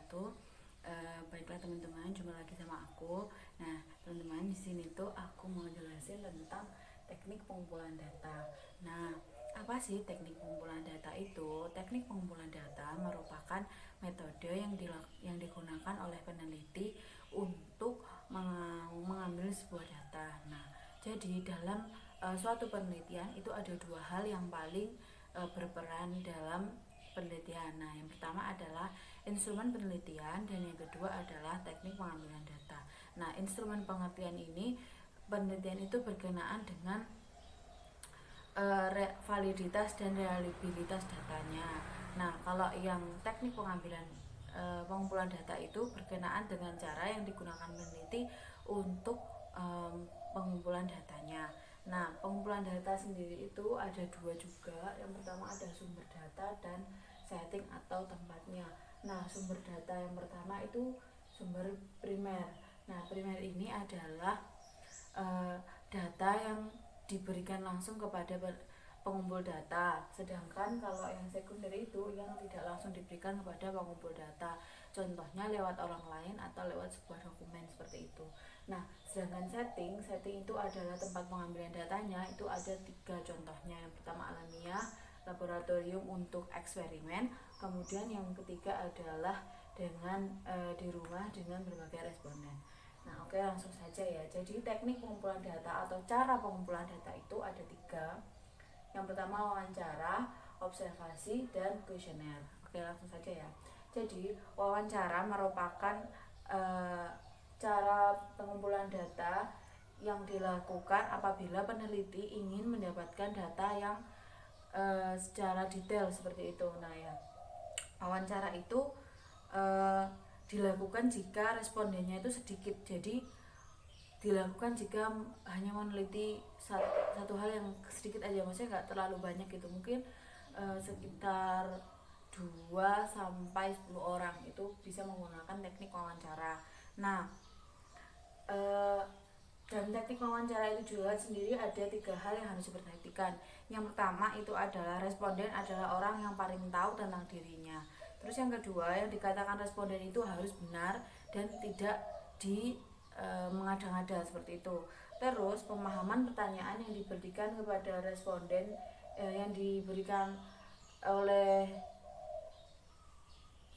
wabarakatuh. Baiklah teman-teman, jumpa lagi sama aku. Nah, teman-teman, di sini tuh aku mau jelasin tentang teknik pengumpulan data. Nah, apa sih teknik pengumpulan data itu? Teknik pengumpulan data merupakan metode yang digunakan oleh peneliti untuk mengambil sebuah data. Nah, jadi dalam suatu penelitian itu ada dua hal yang paling berperan dalam penelitian. Nah, yang pertama adalah instrumen penelitian dan yang kedua adalah teknik pengambilan data. Nah, instrumen pengertian ini penelitian itu berkenaan dengan validitas dan reliabilitas datanya. Nah, kalau yang teknik pengumpulan data itu berkenaan dengan cara yang digunakan peneliti untuk pengumpulan datanya. Nah, pengumpulan data sendiri itu ada dua juga. Yang pertama ada sumber data dan setting atau tempatnya. Nah, sumber data yang pertama itu sumber primer. Nah, primer ini adalah data yang diberikan langsung kepada pengumpul data, sedangkan kalau yang sekunder itu yang tidak langsung diberikan kepada pengumpul data, contohnya lewat orang lain atau lewat sebuah dokumen seperti itu. Nah, sedangkan setting itu adalah tempat pengambilan datanya, itu ada tiga contohnya. Yang pertama alamiah, laboratorium untuk eksperimen, kemudian yang ketiga adalah dengan di rumah dengan berbagai responden. Nah, oke, langsung saja ya. Jadi teknik pengumpulan data atau cara pengumpulan data itu ada tiga. Yang pertama wawancara, observasi, dan kuesioner. Oke, langsung saja ya. Jadi wawancara merupakan cara pengumpulan data yang dilakukan apabila peneliti ingin mendapatkan data yang secara detail seperti itu. Nah ya, wawancara itu dilakukan jika respondennya itu sedikit. Jadi dilakukan jika hanya meneliti satu hal yang sedikit aja, maksudnya nggak terlalu banyak gitu, mungkin sekitar 2 sampai 10 orang itu bisa menggunakan teknik wawancara. Nah, dalam teknik wawancara itu juga sendiri ada tiga hal yang harus diperhatikan. Yang pertama itu adalah responden adalah orang yang paling tahu tentang dirinya. Terus yang kedua, yang dikatakan responden itu harus benar dan tidak mengada-ngada seperti itu. Terus pemahaman pertanyaan yang diberikan kepada responden yang diberikan oleh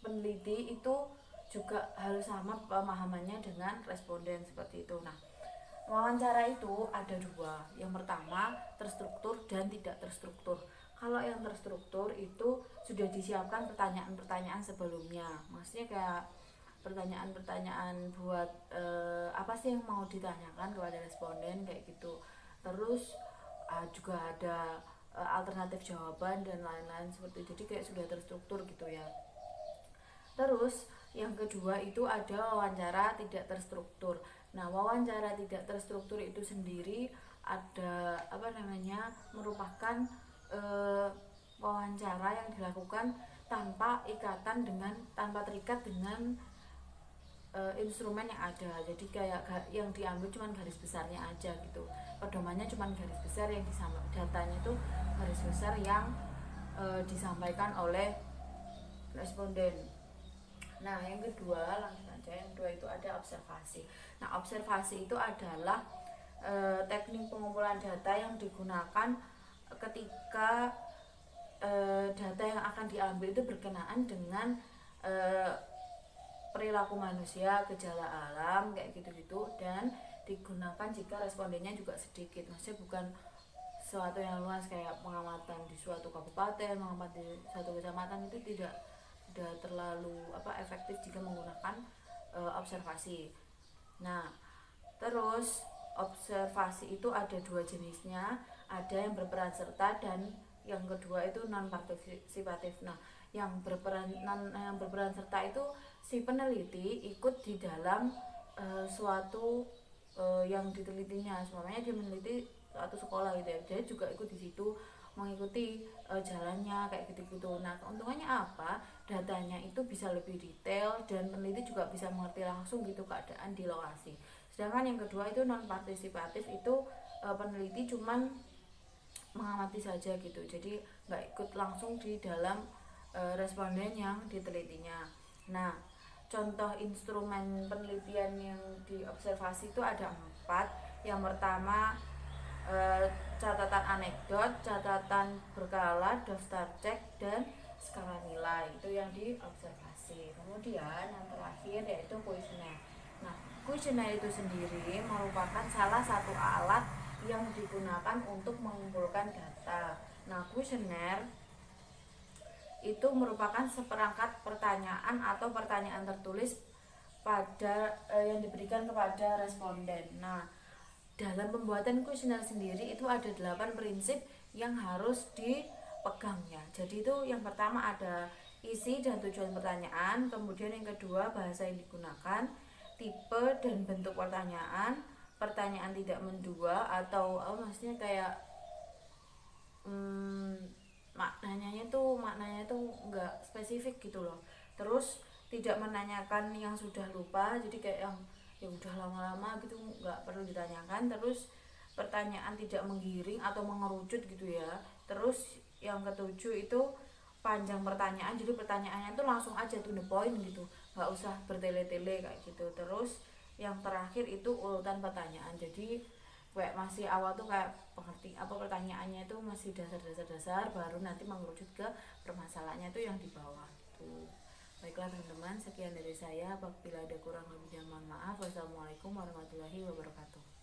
peneliti itu juga harus sama pemahamannya dengan responden seperti itu. Nah, wawancara itu ada dua. Yang pertama terstruktur dan tidak terstruktur. Kalau yang terstruktur itu sudah disiapkan pertanyaan-pertanyaan sebelumnya. Maksudnya kayak pertanyaan-pertanyaan buat apa sih yang mau ditanyakan kepada responden kayak gitu. Terus juga ada alternatif jawaban dan lain-lain seperti itu. Jadi kayak sudah terstruktur gitu ya. Terus yang kedua itu ada wawancara tidak terstruktur. Nah, wawancara tidak terstruktur itu sendiri ada merupakan wawancara yang dilakukan tanpa terikat dengan instrumen yang ada. Jadi kayak yang diambil cuma garis besarnya aja gitu. Pedomannya cuma garis besar yang datanya itu garis besar yang disampaikan oleh responden. Nah, yang kedua, langsung aja, yang kedua itu ada observasi. Nah, observasi itu adalah teknik pengumpulan data yang digunakan ketika data yang akan diambil itu berkenaan dengan perilaku manusia, gejala alam kayak gitu-gitu, dan digunakan jika respondennya juga sedikit. Maksudnya bukan sesuatu yang luas kayak pengamatan di suatu kabupaten, mengamati di suatu kecamatan, itu tidak terlalu efektif jika menggunakan observasi. Nah, terus observasi itu ada dua jenisnya, ada yang berperan serta dan yang kedua itu non partisipatif. Nah, yang berperan serta itu si peneliti ikut di dalam suatu yang ditelitinya. Semuanya dia meneliti suatu sekolah gitu ya, dia juga ikut di situ mengikuti jalannya kayak gitu-gitu. Nah, keuntungannya apa? Datanya itu bisa lebih detail dan peneliti juga bisa mengerti langsung gitu keadaan di lokasi. Sedangkan yang kedua itu non partisipatif, itu peneliti cuman mengamati saja gitu, jadi nggak ikut langsung di dalam responden yang ditelitinya. Nah, contoh instrumen penelitian yang diobservasi itu ada 4. Yang pertama catatan anekdot, catatan berkala, daftar cek, dan skala nilai. Itu yang diobservasi. Kemudian yang terakhir yaitu kuesioner. Nah, kuesioner itu sendiri merupakan salah satu alat yang digunakan untuk mengumpulkan data. Nah, kuesioner itu merupakan seperangkat pertanyaan atau pertanyaan tertulis pada yang diberikan kepada responden. Nah, dalam pembuatan kuesioner sendiri itu ada 8 prinsip yang harus dipegang ya. Jadi itu yang pertama ada isi dan tujuan pertanyaan, kemudian yang kedua bahasa yang digunakan, tipe dan bentuk pertanyaan, pertanyaan tidak mendua atau maksudnya kayak maknanya tuh nggak spesifik gitu loh. Terus tidak menanyakan yang sudah lupa, jadi kayak yang ya udah lama-lama gitu nggak perlu ditanyakan. Terus pertanyaan tidak menggiring atau mengerucut gitu ya. Terus yang ketujuh itu panjang pertanyaan, jadi pertanyaannya tuh langsung aja to the point gitu, nggak usah bertele-tele kayak gitu. Terus yang terakhir itu urutan pertanyaan, jadi kayak masih awal tuh kayak pengerti apa pertanyaannya itu masih dasar-dasar, baru nanti mengerucut ke permasalahannya itu yang di bawah gitu. Baiklah teman-teman, sekian dari saya. Apabila ada kurang lebihnya mohon maaf. Wassalamualaikum warahmatullahi wabarakatuh.